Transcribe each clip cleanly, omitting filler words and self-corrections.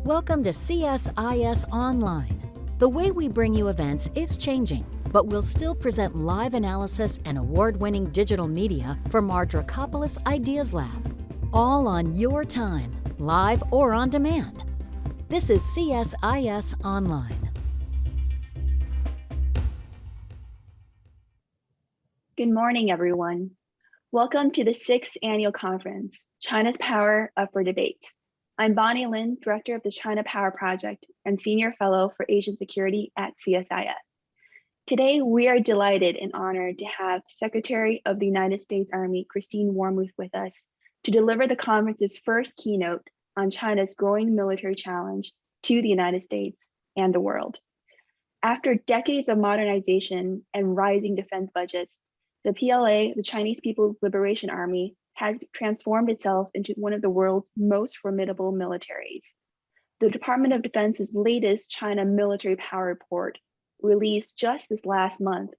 Welcome to CSIS Online. The way we bring you events is changing, but we'll still present live analysis and award-winning digital media from our Dracopoulos Ideas Lab. All on your time, live or on demand. This is CSIS Online. Good morning, everyone. Welcome to the 6th Annual Conference, China's Power Up for Debate. I'm Bonny Lin, Director of the China Power Project and Senior Fellow for Asian Security at CSIS. Today, we are delighted and honored to have Secretary of the United States Army, Christine Wormuth, with us to deliver the conference's first keynote on China's growing military challenge to the United States and the world. After decades of modernization and rising defense budgets, the PLA, the Chinese People's Liberation Army, has transformed itself into one of the world's most formidable militaries. The Department of Defense's latest China Military Power Report, released just this last month,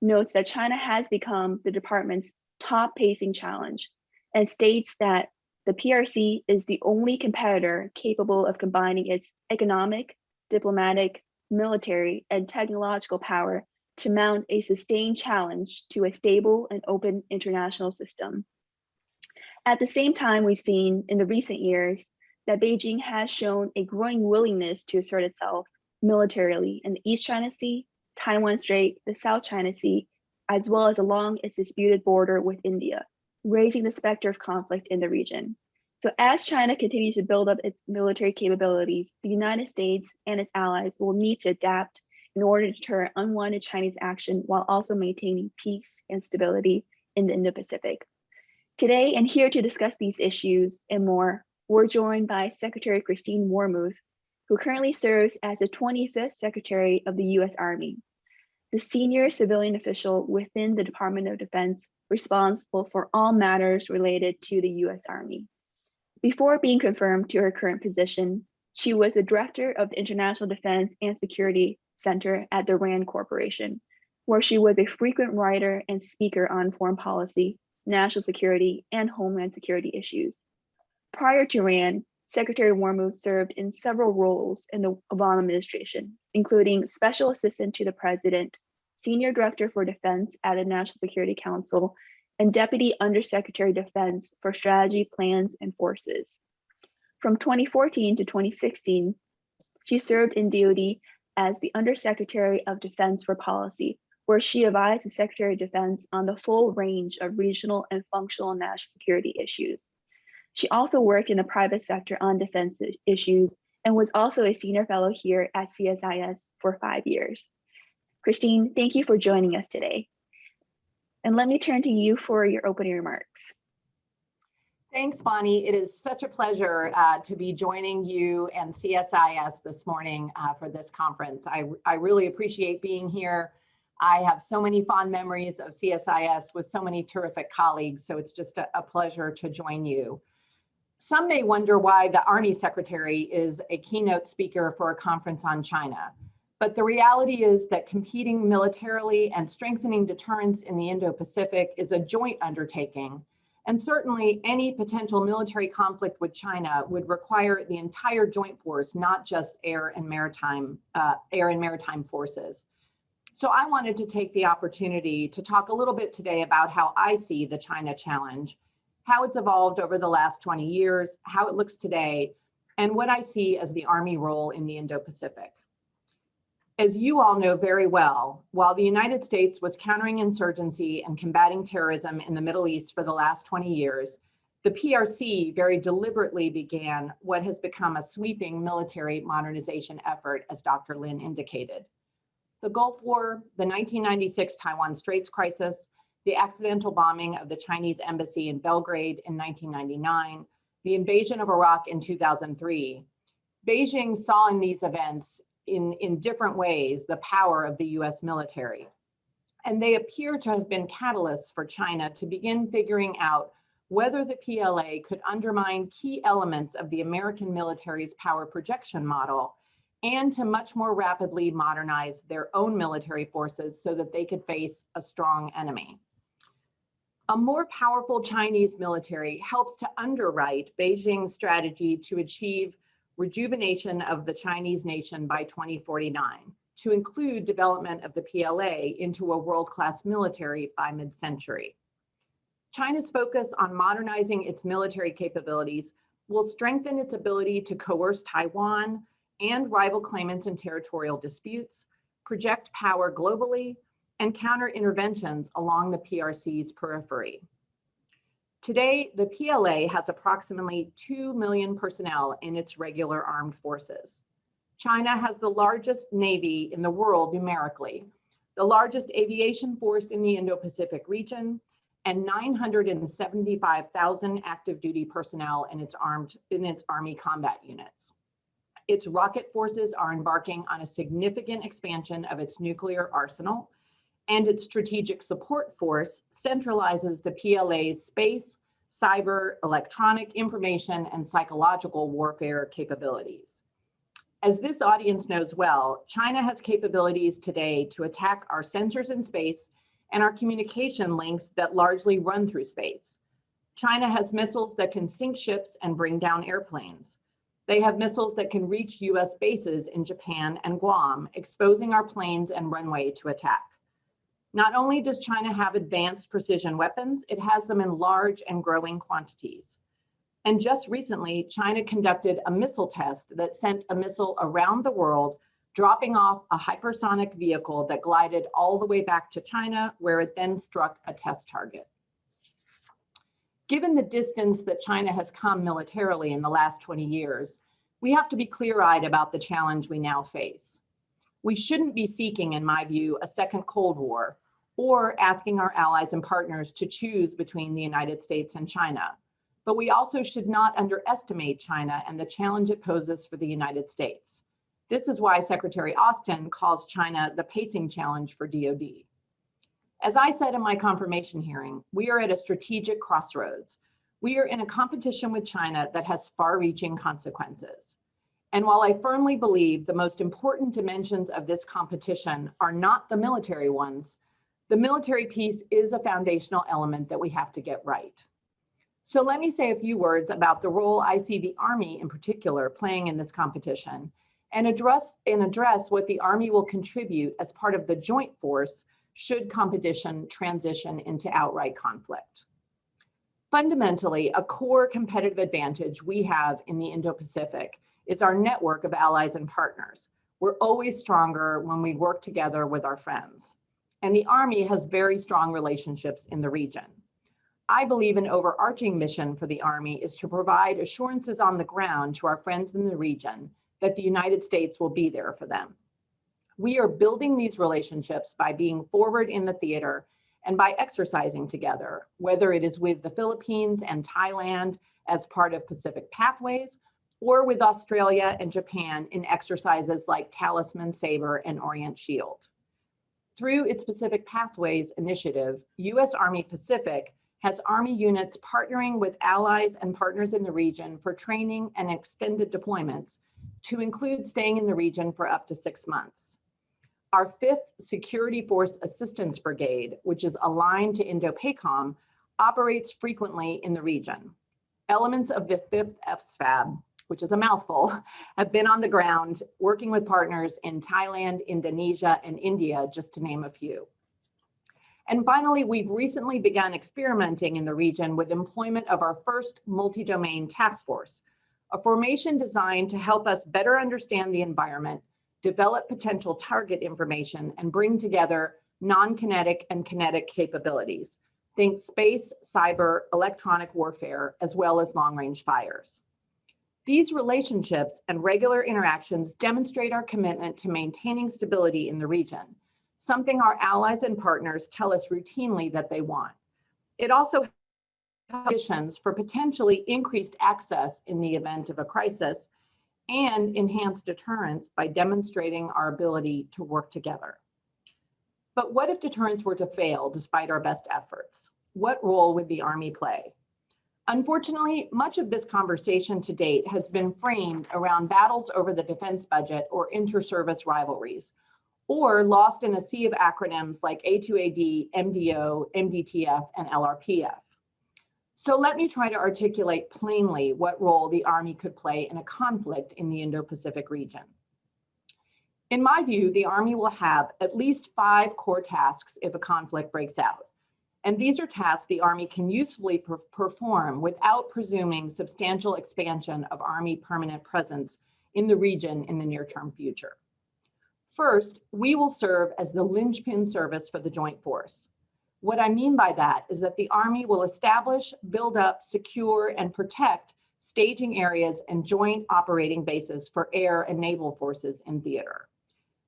notes that China has become the department's top pacing challenge and states that the PRC is the only competitor capable of combining its economic, diplomatic, military, and technological power to mount a sustained challenge to a stable and open international system. At the same time, we've seen in the recent years that Beijing has shown a growing willingness to assert itself militarily in the East China Sea, Taiwan Strait, the South China Sea, as well as along its disputed border with India, raising the specter of conflict in the region. So as China continues to build up its military capabilities, the United States and its allies will need to adapt in order to deter unwanted Chinese action while also maintaining peace and stability in the Indo-Pacific. Today, and here to discuss these issues and more, we're joined by Secretary Christine Wormuth, who currently serves as the 25th Secretary of the U.S. Army, the senior civilian official within the Department of Defense responsible for all matters related to the U.S. Army. Before being confirmed to her current position, she was the Director of the International Defense and Security Center at the RAND Corporation, where she was a frequent writer and speaker on foreign policy, national security, and homeland security issues. Prior to RAND, Secretary Wormuth served in several roles in the Obama administration, including Special Assistant to the President, Senior Director for Defense at the National Security Council, and Deputy Undersecretary of Defense for Strategy, Plans, and Forces. From 2014 to 2016, she served in DoD as the Undersecretary of Defense for Policy, where she advised the Secretary of Defense on the full range of regional and functional national security issues. She also worked in the private sector on defense issues and was also a senior fellow here at CSIS for 5 years. Christine, thank you for joining us today. And let me turn to you for your opening remarks. Thanks, Bonnie. It is such a pleasure to be joining you and CSIS this morning for this conference. I really appreciate being here. I have so many fond memories of CSIS with so many terrific colleagues, so it's just a pleasure to join you. Some may wonder why the Army Secretary is a keynote speaker for a conference on China, but the reality is that competing militarily and strengthening deterrence in the Indo-Pacific is a joint undertaking, and certainly any potential military conflict with China would require the entire joint force, not just air and maritime forces. So I wanted to take the opportunity to talk a little bit today about how I see the China challenge, how it's evolved over the last 20 years, how it looks today, and what I see as the Army role in the Indo-Pacific. As you all know very well, while the United States was countering insurgency and combating terrorism in the Middle East for the last 20 years, the PRC very deliberately began what has become a sweeping military modernization effort, as Dr. Lin indicated. The Gulf War, the 1996 Taiwan Straits crisis, the accidental bombing of the Chinese embassy in Belgrade in 1999, the invasion of Iraq in 2003. Beijing saw in these events in different ways the power of the US military. And they appear to have been catalysts for China to begin figuring out whether the PLA could undermine key elements of the American military's power projection model and to much more rapidly modernize their own military forces so that they could face a strong enemy. A more powerful Chinese military helps to underwrite Beijing's strategy to achieve Rejuvenation of the Chinese Nation by 2049, to include development of the PLA into a world-class military by mid-century. China's focus on modernizing its military capabilities will strengthen its ability to coerce Taiwan and rival claimants in territorial disputes, project power globally, and counter interventions along the PRC's periphery. Today, the PLA has approximately 2 million personnel in its regular armed forces. China has the largest navy in the world numerically, the largest aviation force in the Indo-Pacific region, and 975,000 active duty personnel in its Army combat units. Its rocket forces are embarking on a significant expansion of its nuclear arsenal, and its strategic support force centralizes the PLA's space, cyber, electronic, information, and psychological warfare capabilities. As this audience knows well, China has capabilities today to attack our sensors in space and our communication links that largely run through space. China has missiles that can sink ships and bring down airplanes. They have missiles that can reach US bases in Japan and Guam, exposing our planes and runway to attack. Not only does China have advanced precision weapons, it has them in large and growing quantities. And just recently, China conducted a missile test that sent a missile around the world, dropping off a hypersonic vehicle that glided all the way back to China, where it then struck a test target. Given the distance that China has come militarily in the last 20 years, we have to be clear-eyed about the challenge we now face. We shouldn't be seeking, in my view, a second Cold War, or asking our allies and partners to choose between the United States and China. But we also should not underestimate China and the challenge it poses for the United States. This is why Secretary Austin calls China the pacing challenge for DoD. As I said in my confirmation hearing, we are at a strategic crossroads. We are in a competition with China that has far-reaching consequences. And while I firmly believe the most important dimensions of this competition are not the military ones, the military piece is a foundational element that we have to get right. So let me say a few words about the role I see the Army in particular playing in this competition, and address what the Army will contribute as part of the joint force should competition transition into outright conflict. Fundamentally, a core competitive advantage we have in the Indo-Pacific is our network of allies and partners. We're always stronger when we work together with our friends. And the Army has very strong relationships in the region. I believe an overarching mission for the Army is to provide assurances on the ground to our friends in the region that the United States will be there for them. We are building these relationships by being forward in the theater and by exercising together, whether it is with the Philippines and Thailand as part of Pacific Pathways, or with Australia and Japan in exercises like Talisman Sabre and Orient Shield. Through its Pacific Pathways initiative, U.S. Army Pacific has Army units partnering with allies and partners in the region for training and extended deployments, to include staying in the region for up to 6 months. Our 5th Security Force Assistance Brigade, which is aligned to Indo-PACOM, operates frequently in the region. Elements of the 5th FSFAB, which is a mouthful, have been on the ground working with partners in Thailand, Indonesia, and India, just to name a few. And finally, we've recently begun experimenting in the region with employment of our first multi-domain task force, a formation designed to help us better understand the environment, develop potential target information, and bring together non-kinetic and kinetic capabilities. Think space, cyber, electronic warfare, as well as long-range fires. These relationships and regular interactions demonstrate our commitment to maintaining stability in the region, something our allies and partners tell us routinely that they want. It also has conditions for potentially increased access in the event of a crisis and enhanced deterrence by demonstrating our ability to work together. But what if deterrence were to fail despite our best efforts? What role would the Army play? Unfortunately, much of this conversation to date has been framed around battles over the defense budget or inter-service rivalries, or lost in a sea of acronyms like A2AD, MDO, MDTF, and LRPF. So let me try to articulate plainly what role the Army could play in a conflict in the Indo-Pacific region. In my view, the Army will have at least 5 core tasks if a conflict breaks out. And these are tasks the Army can usefully perform without presuming substantial expansion of Army permanent presence in the region in the near-term future. First, we will serve as the linchpin service for the Joint Force. What I mean by that is that the Army will establish, build up, secure, and protect staging areas and joint operating bases for air and naval forces in theater.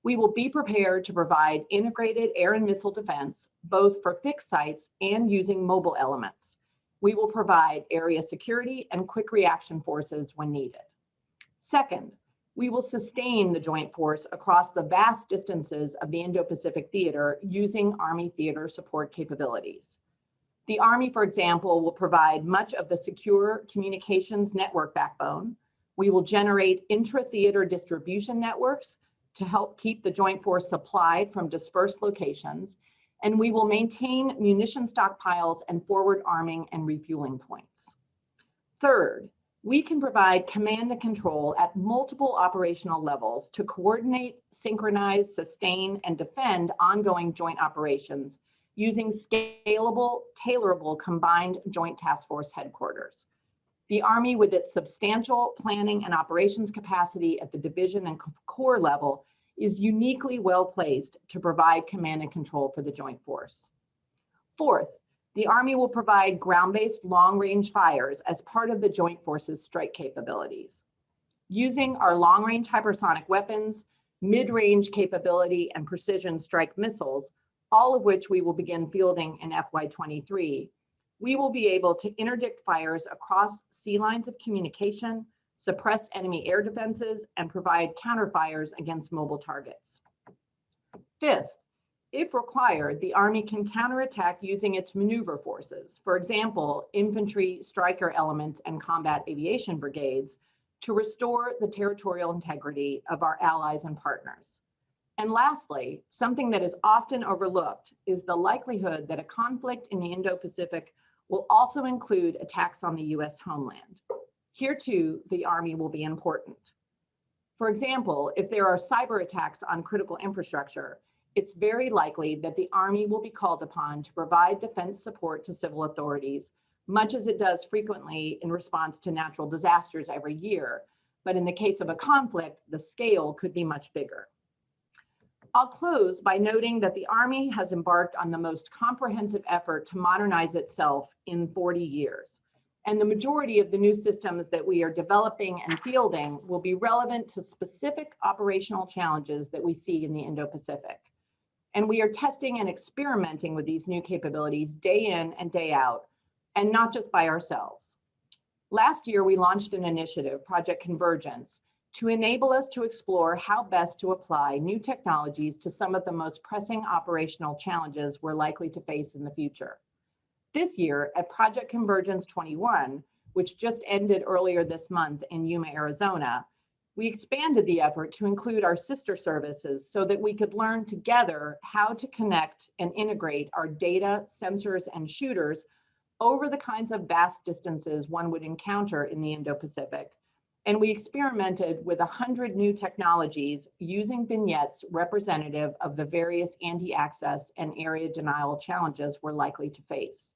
We will be prepared to provide integrated air and missile defense, both for fixed sites and using mobile elements. We will provide area security and quick reaction forces when needed. Second, we will sustain the Joint Force across the vast distances of the Indo-Pacific theater using Army theater support capabilities. The Army, for example, will provide much of the secure communications network backbone. We will generate intra-theater distribution networks to help keep the Joint Force supplied from dispersed locations, and we will maintain munition stockpiles and forward arming and refueling points. Third, we can provide command and control at multiple operational levels to coordinate, synchronize, sustain, and defend ongoing joint operations using scalable, tailorable combined Joint Task Force headquarters. The Army, with its substantial planning and operations capacity at the division and corps level, is uniquely well placed to provide command and control for the Joint Force. Fourth, the Army will provide ground-based long-range fires as part of the Joint Force's strike capabilities. Using our long-range hypersonic weapons, mid-range capability, and precision strike missiles, all of which we will begin fielding in FY23, we will be able to interdict fires across sea lines of communication, suppress enemy air defenses, and provide counterfires against mobile targets. Fifth, if required, the Army can counterattack using its maneuver forces, for example, infantry, striker elements, and combat aviation brigades, to restore the territorial integrity of our allies and partners. And lastly, something that is often overlooked is the likelihood that a conflict in the Indo-Pacific will also include attacks on the US homeland. Here too, the Army will be important. For example, if there are cyber attacks on critical infrastructure, it's very likely that the Army will be called upon to provide defense support to civil authorities, much as it does frequently in response to natural disasters every year. But in the case of a conflict, the scale could be much bigger. I'll close by noting that the Army has embarked on the most comprehensive effort to modernize itself in 40 years. And the majority of the new systems that we are developing and fielding will be relevant to specific operational challenges that we see in the Indo-Pacific. And we are testing and experimenting with these new capabilities day in and day out, and not just by ourselves. Last year, we launched an initiative, Project Convergence, to enable us to explore how best to apply new technologies to some of the most pressing operational challenges we're likely to face in the future. This year, at Project Convergence 21, which just ended earlier this month in Yuma, Arizona, we expanded the effort to include our sister services so that we could learn together how to connect and integrate our data, sensors, and shooters over the kinds of vast distances one would encounter in the Indo-Pacific. And we experimented with 100 new technologies using vignettes representative of the various anti-access and area denial challenges we're likely to face.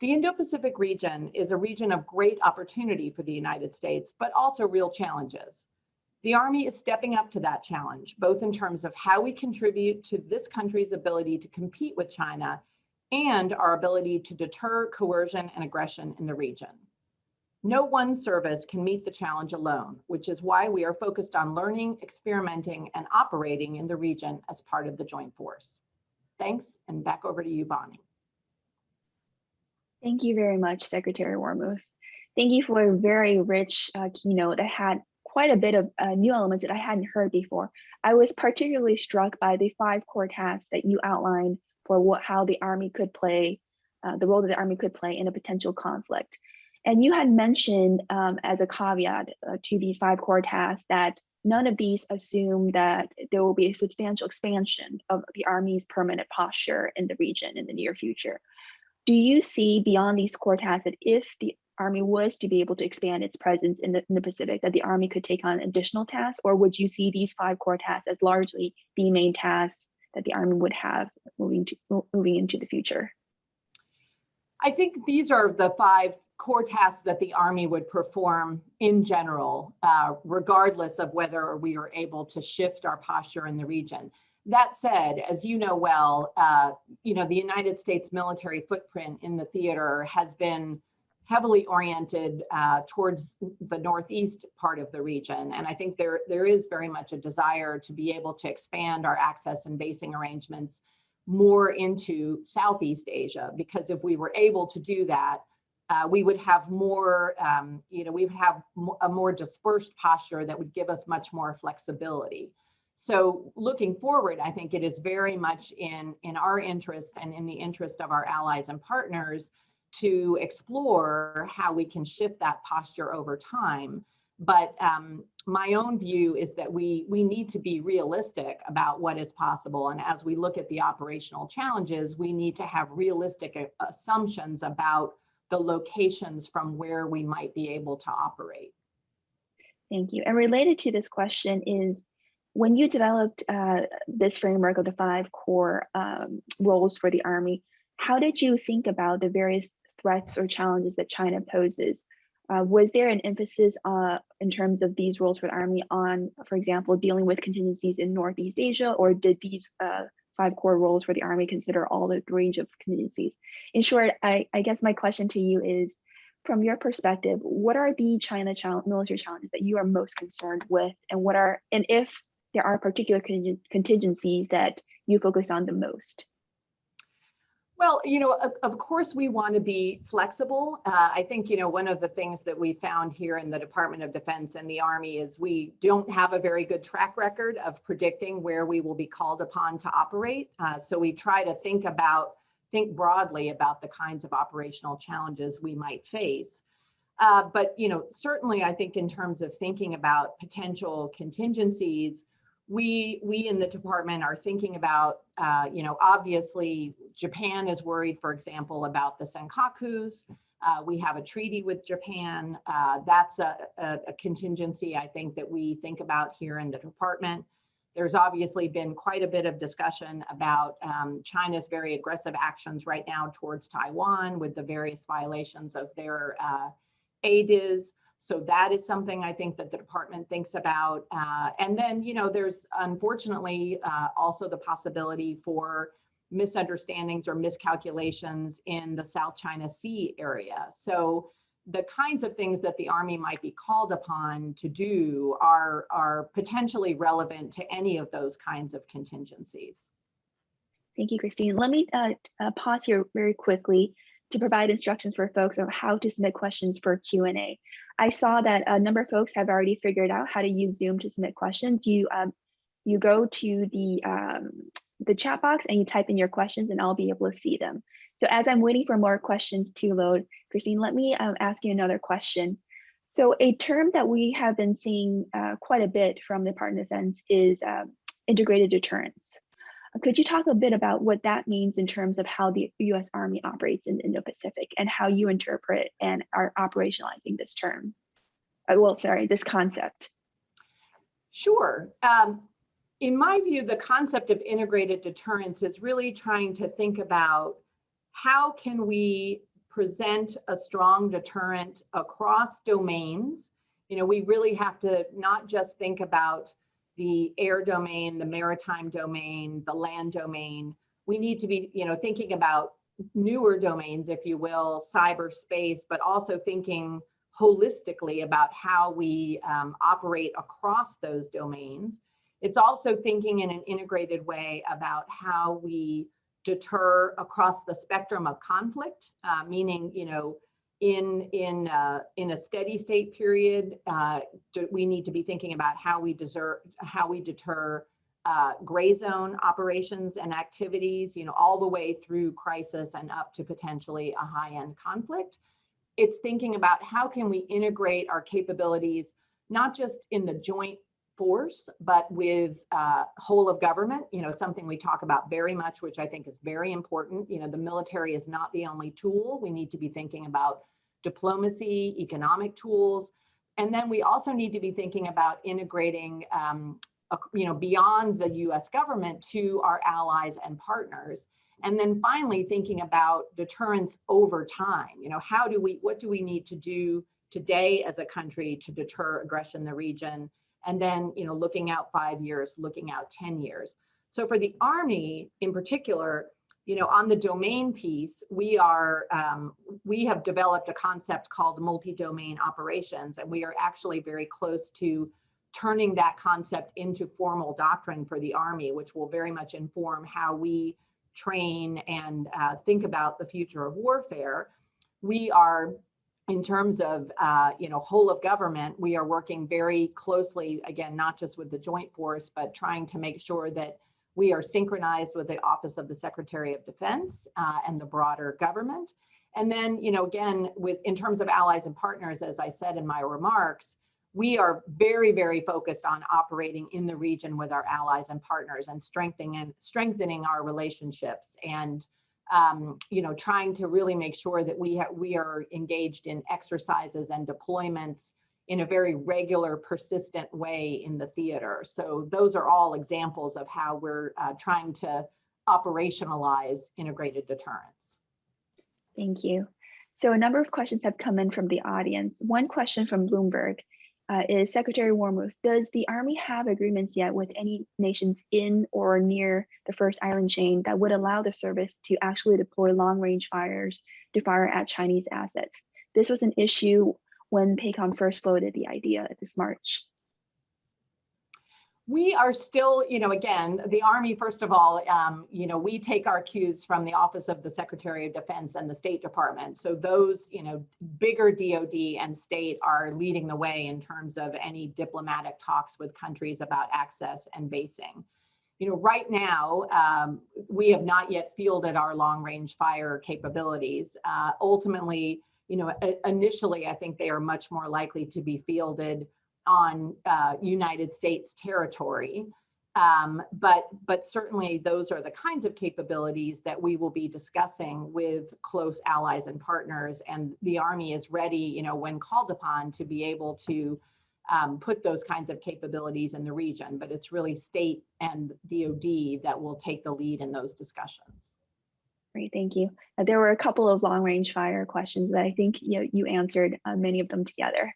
The Indo-Pacific region is a region of great opportunity for the United States, but also real challenges. The Army is stepping up to that challenge, both in terms of how we contribute to this country's ability to compete with China and our ability to deter coercion and aggression in the region. No one service can meet the challenge alone, which is why we are focused on learning, experimenting, and operating in the region as part of the Joint Force. Thanks, and back over to you, Bonnie. Thank you very much, Secretary Wormuth. Thank you for a very rich keynote that had quite a bit of new elements that I hadn't heard before. I was particularly struck by the 5 core tasks that you outlined for how the Army could play, the role that the Army could play in a potential conflict. And you had mentioned as a caveat to these 5 core tasks that none of these assume that there will be a substantial expansion of the Army's permanent posture in the region in the near future. Do you see beyond these core tasks that if the Army was to be able to expand its presence in the Pacific, that the Army could take on additional tasks, or would you see these 5 core tasks as largely the main tasks that the Army would have moving into the future? I think these are the 5 core tasks that the Army would perform in general, regardless of whether we are able to shift our posture in the region. That said, as you know well, the United States military footprint in the theater has been heavily oriented towards the northeast part of the region. And I think there is very much a desire to be able to expand our access and basing arrangements more into Southeast Asia, because if we were able to do that, we would have more, we would have a more dispersed posture that would give us much more flexibility. So looking forward, I think it is very much in our interest and in the interest of our allies and partners to explore how we can shift that posture over time. But my own view is that we need to be realistic about what is possible. And as we look at the operational challenges, we need to have realistic assumptions about the locations from where we might be able to operate. Thank you. And related to this question is, when you developed this framework of the 5 core roles for the Army, how did you think about the various threats or challenges that China poses? Was there an emphasis in terms of these roles for the Army on, for example, dealing with contingencies in Northeast Asia, or did these 5 core roles for the Army consider all the range of contingencies? In short, I guess my question to you is, from your perspective, what are the China military challenges that you are most concerned with, and if there are particular contingencies that you focus on the most? Well, of course, we want to be flexible. I think, one of the things that we found here in the Department of Defense and the Army is we don't have a very good track record of predicting where we will be called upon to operate. So we try to think broadly about the kinds of operational challenges we might face. But, certainly, I think in terms of thinking about potential contingencies, we in the department are thinking about, obviously Japan is worried, for example, about the Senkakus. We have a treaty with Japan. That's a contingency, I think, that we think about here in the department. There's obviously been quite a bit of discussion about China's very aggressive actions right now towards Taiwan with the various violations of their ADIS. So that is something I think that the department thinks about. And then, there's unfortunately also the possibility for misunderstandings or miscalculations in the South China Sea area. So the kinds of things that the Army might be called upon to do are potentially relevant to any of those kinds of contingencies. Thank you, Christine. Let me pause here very quickly to provide instructions for folks on how to submit questions for Q&A. I saw that a number of folks have already figured out how to use Zoom to submit questions. You go to the chat box and you type in your questions, and I'll be able to see them. So as I'm waiting for more questions to load, Christine, let me ask you another question. So a term that we have been seeing quite a bit from the Department of Defense is integrated deterrence. Could you talk a bit about what that means in terms of how the U.S. Army operates in the Indo-Pacific and how you interpret and are operationalizing this term? This concept. Sure. In my view, the concept of integrated deterrence is really trying to think about how can we present a strong deterrent across domains. We really have to not just think about the air domain, the maritime domain, the land domain. We need to be, thinking about newer domains, if you will, cyberspace, but also thinking holistically about how we operate across those domains. It's also thinking in an integrated way about how we deter across the spectrum of conflict, meaning, in a steady state period, we need to be thinking about how we deter gray zone operations and activities, all the way through crisis and up to potentially a high-end conflict. It's thinking about how can we integrate our capabilities, not just in the joint force, but with whole of government, something we talk about very much, which I think is very important. The military is not the only tool. We need to be thinking about diplomacy, economic tools, and then we also need to be thinking about integrating, beyond the U.S. government to our allies and partners. And then finally, thinking about deterrence over time. What do we need to do today as a country to deter aggression in the region? And then, looking out 5 years, looking out 10 years. So for the Army in particular, on the domain piece, we have developed a concept called multi-domain operations, and we are actually very close to turning that concept into formal doctrine for the Army, which will very much inform how we train and think about the future of warfare. We are, in terms of whole of government, we are working very closely, again, not just with the Joint Force, but trying to make sure that we are synchronized with the Office of the Secretary of Defense and the broader government. And then, again, in terms of allies and partners, as I said in my remarks, we are very, very focused on operating in the region with our allies and partners and strengthening our relationships and trying to really make sure that we are engaged in exercises and deployments in a very regular, persistent way in the theater. So those are all examples of how we're trying to operationalize integrated deterrence. Thank you. So a number of questions have come in from the audience. One question from Bloomberg is, Secretary Wormuth, does the Army have agreements yet with any nations in or near the first iron chain that would allow the service to actually deploy long-range fires to fire at Chinese assets? This was an issue when PACOM first floated the idea this March. We are still, again, the Army, first of all, we take our cues from the Office of the Secretary of Defense and the State Department. So those, bigger DoD and state are leading the way in terms of any diplomatic talks with countries about access and basing. Right now, we have not yet fielded our long-range fire capabilities. Ultimately, initially, I think they are much more likely to be fielded on United States territory. But certainly those are the kinds of capabilities that we will be discussing with close allies and partners. And the Army is ready, when called upon, to be able to put those kinds of capabilities in the region. But it's really state and DoD that will take the lead in those discussions. Great, thank you. There were a couple of long-range fire questions that I think you answered many of them together.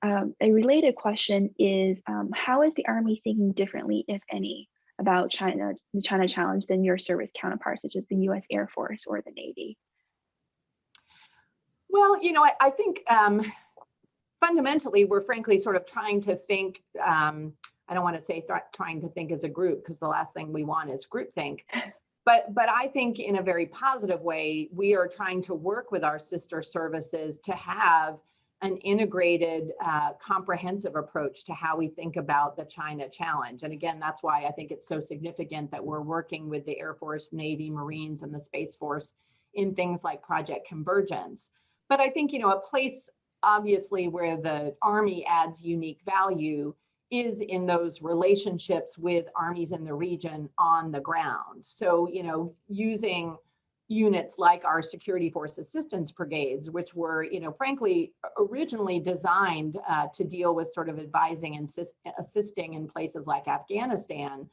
A related question is, how is the Army thinking differently, if any, about the China challenge than your service counterparts, such as the U.S. Air Force or the Navy? Well, I think fundamentally, we're frankly sort of trying to think, I don't want to say trying to think as a group, because the last thing we want is groupthink. But I think in a very positive way, we are trying to work with our sister services to have an integrated, comprehensive approach to how we think about the China challenge. And again, that's why I think it's so significant that we're working with the Air Force, Navy, Marines, and the Space Force in things like Project Convergence. But I think, a place obviously where the Army adds unique value is in those relationships with armies in the region on the ground. So, using units like our Security Force Assistance Brigades, which were, frankly, originally designed to deal with sort of advising and assisting in places like Afghanistan.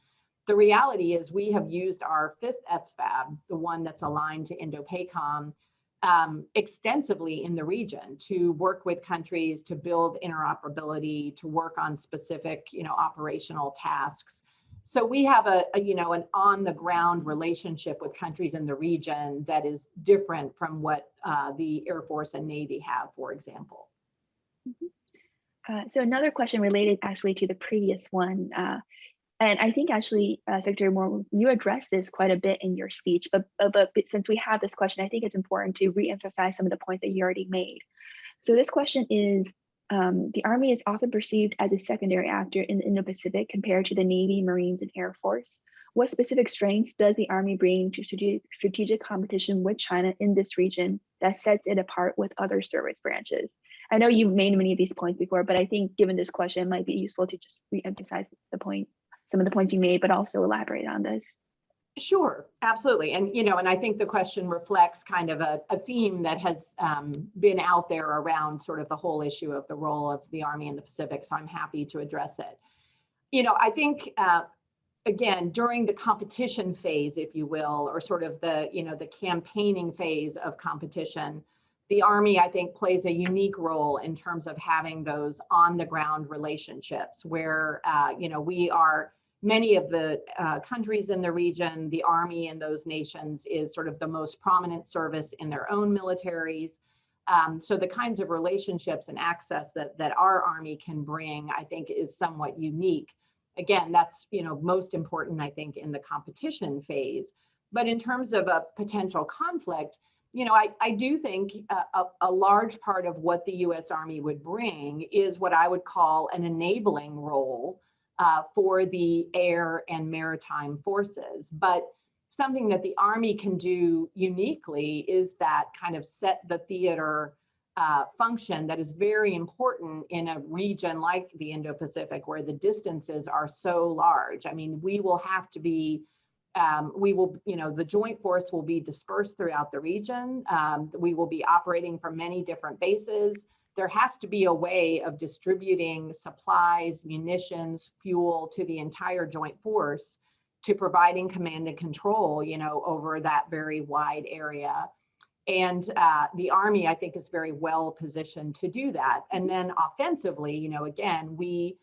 The reality is we have used our 5th SFAB, the one that's aligned to Indo-PACOM, extensively in the region to work with countries to build interoperability, to work on specific, operational tasks. So we have an on-the-ground relationship with countries in the region that is different from what the Air Force and Navy have, for example. So another question related actually to the previous one, and I think actually, Secretary Moore, you addressed this quite a bit in your speech, but since we have this question, I think it's important to reemphasize some of the points that you already made. So this question is, the Army is often perceived as a secondary actor in the Indo-Pacific compared to the Navy, Marines, and Air Force. What specific strengths does the Army bring to strategic competition with China in this region that sets it apart with other service branches? I know you've made many of these points before, but I think given this question, it might be useful to just re-emphasize some of the points you made, but also elaborate on this. Sure, absolutely. And, and I think the question reflects kind of a theme that has been out there around sort of the whole issue of the role of the Army in the Pacific. So I'm happy to address it. I think, again, during the competition phase, if you will, or sort of the campaigning phase of competition, the Army, I think, plays a unique role in terms of having those on the ground relationships where, we are many of the countries in the region, the Army in those nations is sort of the most prominent service in their own militaries. So the kinds of relationships and access that our Army can bring, I think, is somewhat unique. Again, that's most important, I think, in the competition phase. But in terms of a potential conflict, I do think a large part of what the U.S. Army would bring is what I would call an enabling role for the air and maritime forces. But something that the Army can do uniquely is that kind of set the theater function that is very important in a region like the Indo-Pacific, where the distances are so large. I mean, we will have to be, the joint force will be dispersed throughout the region. We will be operating from many different bases. There has to be a way of distributing supplies, munitions, fuel to the entire joint force to providing command and control, over that very wide area. And the Army, I think, is very well positioned to do that. And then offensively, again, we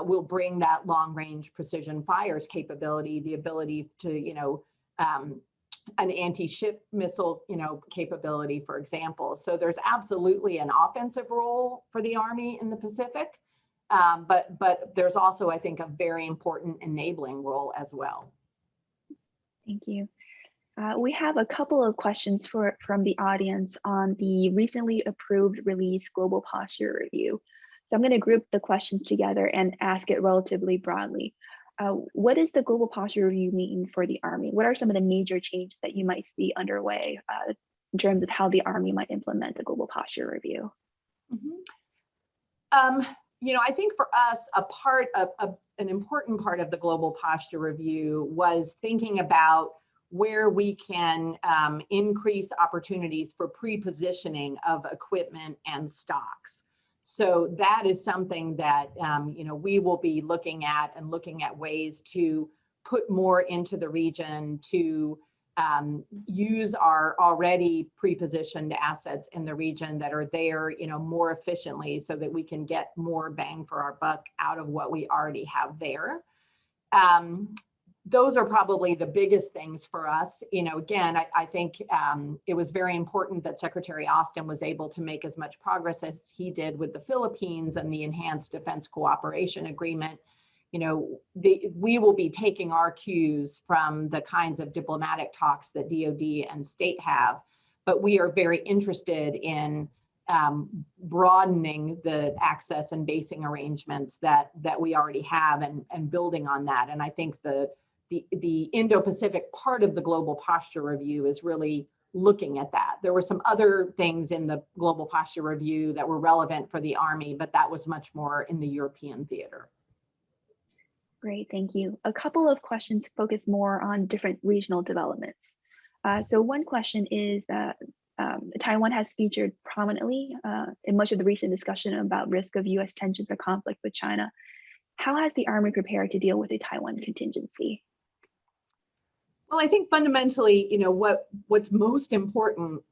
will bring that long range precision fires capability, the ability to, an anti-ship missile, capability, for example. So there's absolutely an offensive role for the Army in the Pacific, but there's also, I think, a very important enabling role as well. Thank you. We have a couple of questions from the audience on the recently approved release Global Posture Review. So I'm going to group the questions together and ask it relatively broadly. What does the Global Posture Review mean for the Army? What are some of the major changes that you might see underway in terms of how the Army might implement the Global Posture Review? I think for us, an important part of the Global Posture Review was thinking about where we can increase opportunities for pre-positioning of equipment and stocks. So that is something that we will be looking at ways to put more into the region to use our already pre-positioned assets in the region that are there, more efficiently, so that we can get more bang for our buck out of what we already have there. Those are probably the biggest things for us. Again, I think it was very important that Secretary Austin was able to make as much progress as he did with the Philippines and the Enhanced Defense Cooperation Agreement. We will be taking our cues from the kinds of diplomatic talks that DoD and state have, but we are very interested in broadening the access and basing arrangements that we already have and building on that. And I think the Indo-Pacific part of the Global Posture Review is really looking at that. There were some other things in the Global Posture Review that were relevant for the Army, but that was much more in the European theater. Great, thank you. A couple of questions focus more on different regional developments. So one question is that Taiwan has featured prominently in much of the recent discussion about risk of US tensions or conflict with China. How has the Army prepared to deal with a Taiwan contingency? Well, I think fundamentally, what's most important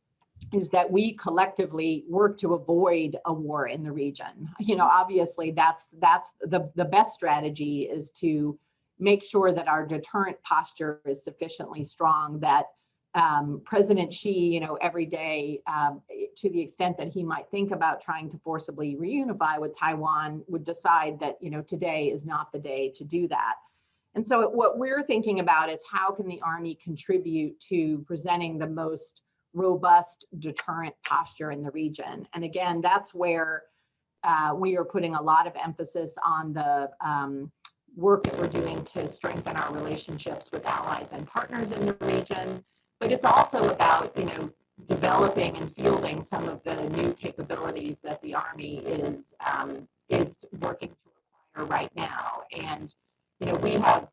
is that we collectively work to avoid a war in the region. Obviously that's the best strategy, is to make sure that our deterrent posture is sufficiently strong, that President Xi, every day, to the extent that he might think about trying to forcibly reunify with Taiwan, would decide that, today is not the day to do that. And so what we're thinking about is how can the Army contribute to presenting the most robust deterrent posture in the region. And again, that's where we are putting a lot of emphasis on the work that we're doing to strengthen our relationships with allies and partners in the region. But it's also about, developing and fielding some of the new capabilities that the Army is working to acquire right now. And we have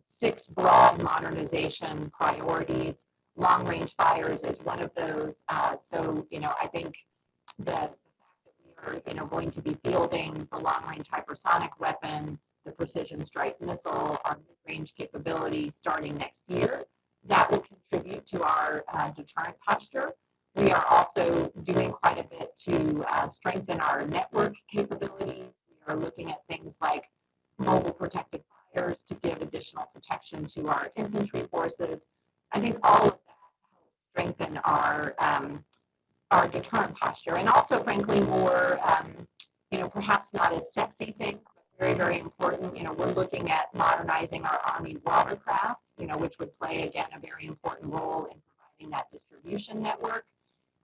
6 broad modernization priorities. Long-range fires is one of those. So I think the fact that we are going to be fielding the long-range hypersonic weapon, the precision strike missile, our mid-range capability starting next year, that will contribute to our deterrent posture. We are also doing quite a bit to strengthen our network capabilities. We are looking at things like mobile protected fires to give additional protection to our infantry forces. I think all of that helps strengthen our deterrent posture, and also, frankly, more perhaps not as sexy thing, but very, very important. We're looking at modernizing our Army watercraft, which would play again a very important role in providing that distribution network.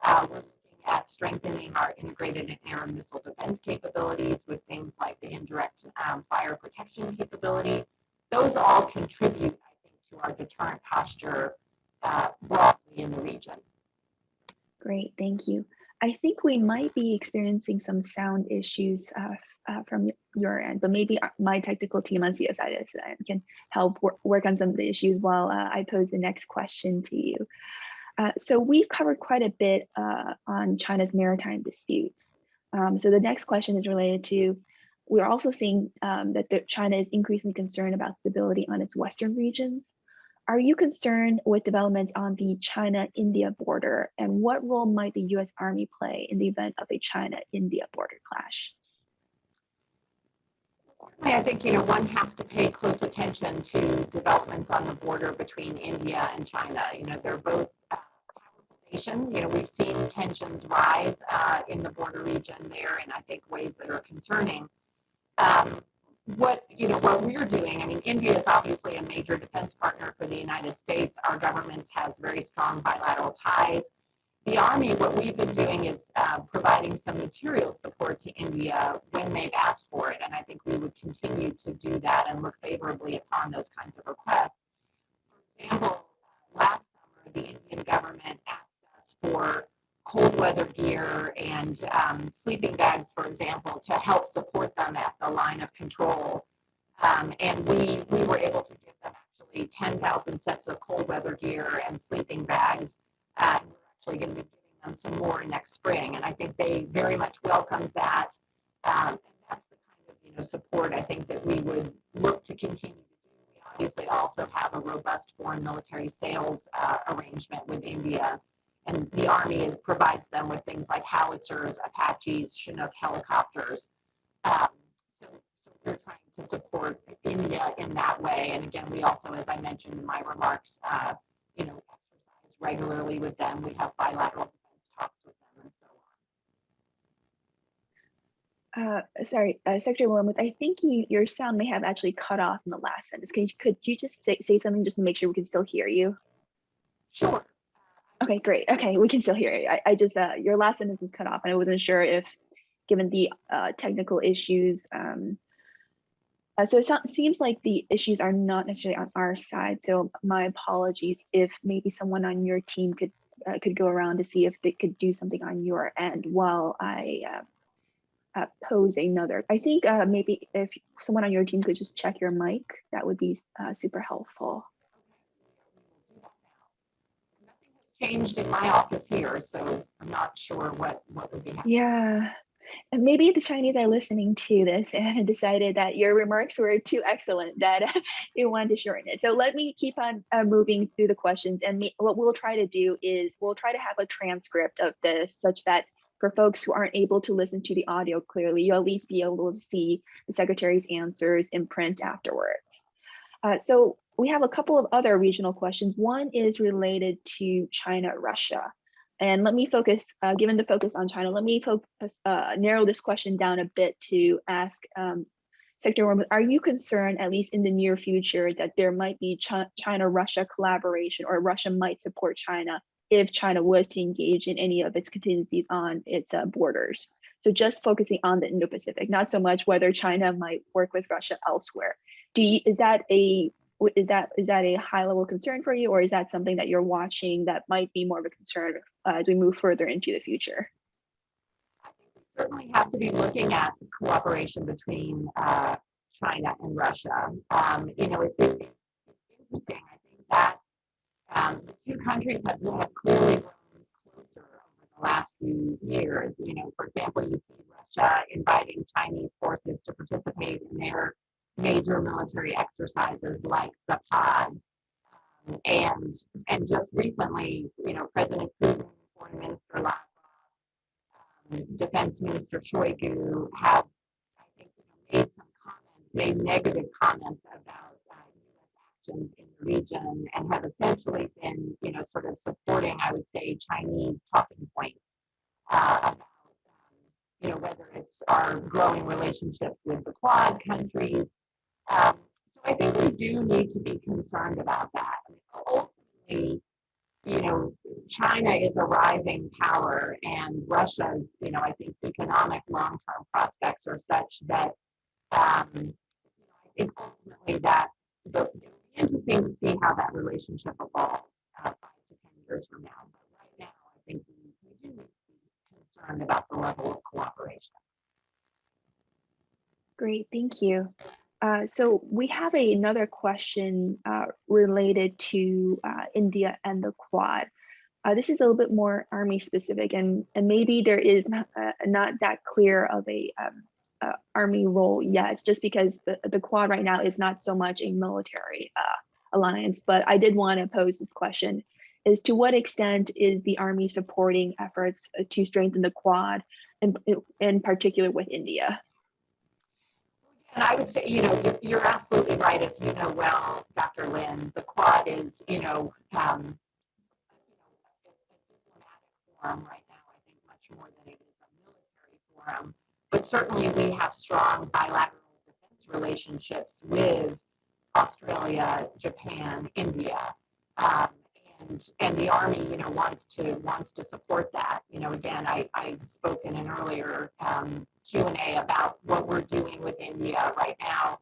We're looking at strengthening our integrated and air and missile defense capabilities with things like the indirect fire protection capability. Those all contribute, I think, to our deterrent posture broadly in the region. Great, thank you. I think we might be experiencing some sound issues from your end, but maybe my technical team on CSIS can help work on some of the issues while I pose the next question to you. So we've covered quite a bit on China's maritime disputes. So the next question is related to, we're also seeing that China is increasingly concerned about stability on its Western regions. Are you concerned with developments on the China-India border, and what role might the US Army play in the event of a China-India border clash? I think one has to pay close attention to developments on the border between India and China. They're both powerful nations. We've seen tensions rise in the border region there, in I think ways that are concerning. What we're doing, India is obviously a major defense partner for the United States. Our government has very strong bilateral ties. The Army, what we've been doing is providing some material support to India when they've asked for it, and I think we would continue to do that and look favorably upon those kinds of requests. For example, last summer, the Indian government asked us for cold weather gear and sleeping bags, for example, to help support them at the line of control. And we were able to give them actually 10,000 sets of cold weather gear and sleeping bags. And we're actually going to be giving them some more next spring. And I think they very much welcomed that. And that's the kind of support I think that we would look to continue to do. We obviously also have a robust foreign military sales arrangement with India. And the Army provides them with things like howitzers, Apaches, Chinook helicopters. So we're trying to support India in that way. And again, we also, as I mentioned in my remarks, exercise regularly with them. We have bilateral defense talks with them and so on. Sorry, Secretary Wormuth, I think your sound may have actually cut off in the last sentence. Could you just say something just to make sure we can still hear you? Sure. Okay, great. Okay, we can still hear you. I just, your last sentence was cut off, and I wasn't sure if, given the technical issues, so it seems like the issues are not necessarily on our side. So my apologies if maybe someone on your team could go around to see if they could do something on your end while I pose another. I think maybe if someone on your team could just check your mic, that would be super helpful. Changed in my office here, so I'm not sure what would be happening. Yeah, and maybe the Chinese are listening to this and decided that your remarks were too excellent that they wanted to shorten it. So let me keep on moving through the questions, and what we'll try to do is we'll try to have a transcript of this such that for folks who aren't able to listen to the audio clearly, you'll at least be able to see the Secretary's answers in print afterwards. So we have a couple of other regional questions. One is related to China-Russia. And let me focus, given the focus on China, let me focus, narrow this question down a bit to ask Secretary Wormuth, are you concerned, at least in the near future, that there might be China-Russia collaboration, or Russia might support China if China was to engage in any of its contingencies on its borders? So just focusing on the Indo-Pacific, not so much whether China might work with Russia elsewhere. Is that a is that a high level concern for you, or is that something that you're watching that might be more of a concern as we move further into the future? I think we certainly have to be looking at cooperation between China and Russia. It's interesting. I think that the two countries have clearly grown closer over the last few years. For example, you see Russia inviting Chinese forces to participate in their major military exercises like the Pod. And just recently, President Putin, Foreign Minister Lavrov, Defense Minister Shoigu have, I think, made negative comments about U.S. actions in the region, and have essentially been, sort of supporting, I would say, Chinese talking points about, whether it's our growing relationships with the Quad countries. So I think we do need to be concerned about that. Ultimately, China is a rising power, and Russia's, I think economic long-term prospects are such that I think ultimately that it'll be interesting to see how that relationship evolves 5 to 10 years from now. But right now, I think we do need to be concerned about the level of cooperation. Great, thank you. So we have another question related to India and the Quad. This is a little bit more Army specific, and maybe there is not that clear of a Army role yet, just because the Quad right now is not so much a military alliance. But I did want to pose this question: is to what extent is the Army supporting efforts to strengthen the Quad, in particular with India? And I would say, you're absolutely right. As you know well, Dr. Lin, the Quad is, a diplomatic forum right now, I think, much more than it is a military forum. But certainly we have strong bilateral defense relationships with Australia, Japan, India. And the Army, wants to support that. Again, I've spoken in earlier Q&A about what we're doing with India right now.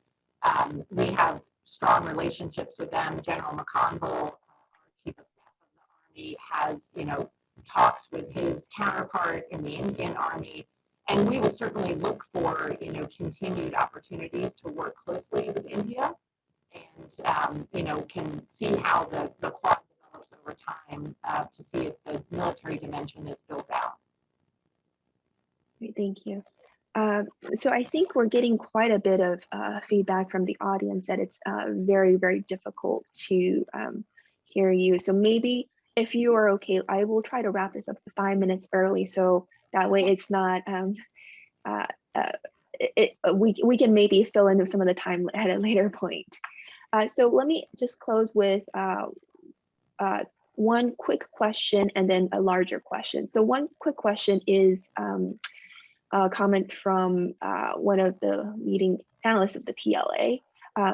We have strong relationships with them. General McConville, our Chief of Staff of the Army, has, talks with his counterpart in the Indian Army. And we will certainly look for, continued opportunities to work closely with India, and, can see how the Quad develops over time to see if the military dimension is built out. Great, thank you. So I think we're getting quite a bit of feedback from the audience that it's very, very difficult to hear you. So maybe if you are okay, I will try to wrap this up 5 minutes early, so that way it's not, we can maybe fill in some of the time at a later point. So let me just close with one quick question and then a larger question. So one quick question is a comment from one of the leading analysts of the PLA.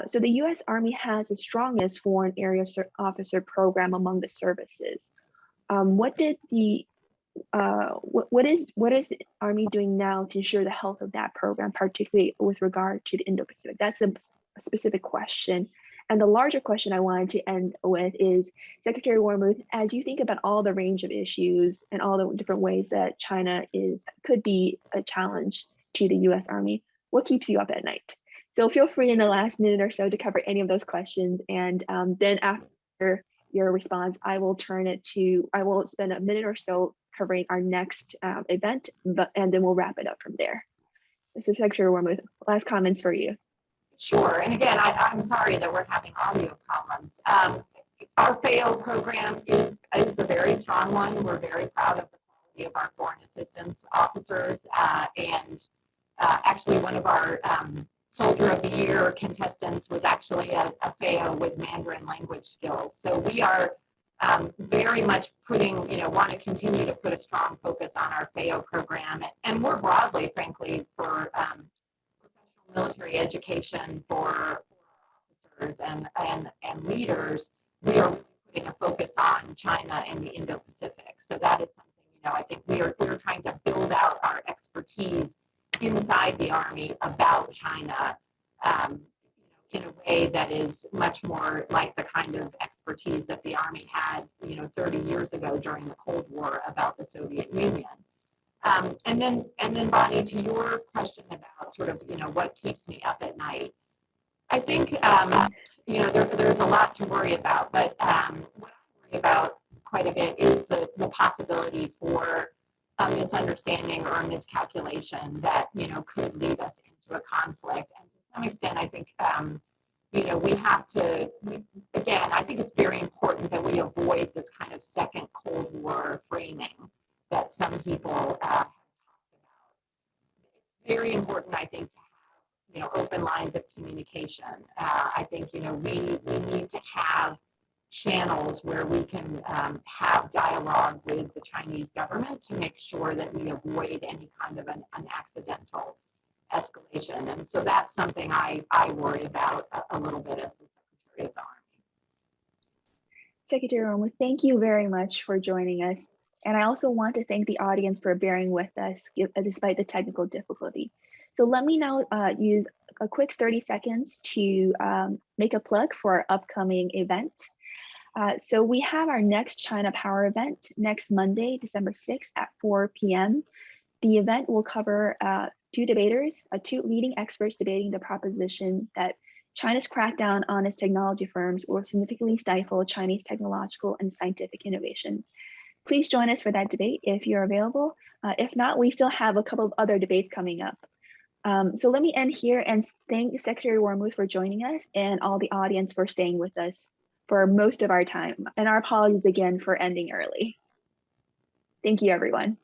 So the U.S. Army has the strongest foreign area officer program among the services. What is the Army doing now to ensure the health of that program, particularly with regard to the Indo-Pacific? That's a specific question. And the larger question I wanted to end with is, Secretary Wormuth, as you think about all the range of issues and all the different ways that China could be a challenge to the U.S. Army, what keeps you up at night? So feel free in the last minute or so to cover any of those questions. And then after your response, I will spend a minute or so covering our next event, and then we'll wrap it up from there. This is Secretary Wormuth. Last comments for you. Sure. And again, I'm sorry that we're having audio problems. Our FAO program is a very strong one. We're very proud of the quality of our foreign assistance officers. And actually, one of our Soldier of the Year contestants was actually a FAO with Mandarin language skills. So we are very much want to continue to put a strong focus on our FAO program, and more broadly, frankly, for military education for officers and leaders. We are putting a focus on China and the Indo-Pacific. So that is something, I think we're trying to build out our expertise inside the Army about China in a way way that is much more like the kind of expertise that the Army had, 30 years ago during the Cold War about the Soviet Union. And then Bonnie, to your question about sort of, what keeps me up at night, I think, there's a lot to worry about, but what I worry about quite a bit is the possibility for a misunderstanding or a miscalculation that, could lead us into a conflict. And to some extent, I think, we have to, again, I think it's very important that we avoid this kind of second Cold War framing that some people have talked about. It's very important, I think, to have, open lines of communication. I think, we need to have channels where we can have dialogue with the Chinese government to make sure that we avoid any kind of an accidental escalation. And so that's something I worry about a little bit as the Secretary of the Army. Secretary Wormuth, thank you very much for joining us. And I also want to thank the audience for bearing with us despite the technical difficulty. So let me now use a quick 30 seconds to make a plug for our upcoming event. So we have our next China Power event next Monday, December 6th at 4 p.m. The event will cover two leading experts debating the proposition that China's crackdown on its technology firms will significantly stifle Chinese technological and scientific innovation. Please join us for that debate if you're available. If not, we still have a couple of other debates coming up. So let me end here and thank Secretary Wormuth for joining us and all the audience for staying with us for most of our time. And our apologies again for ending early. Thank you, everyone.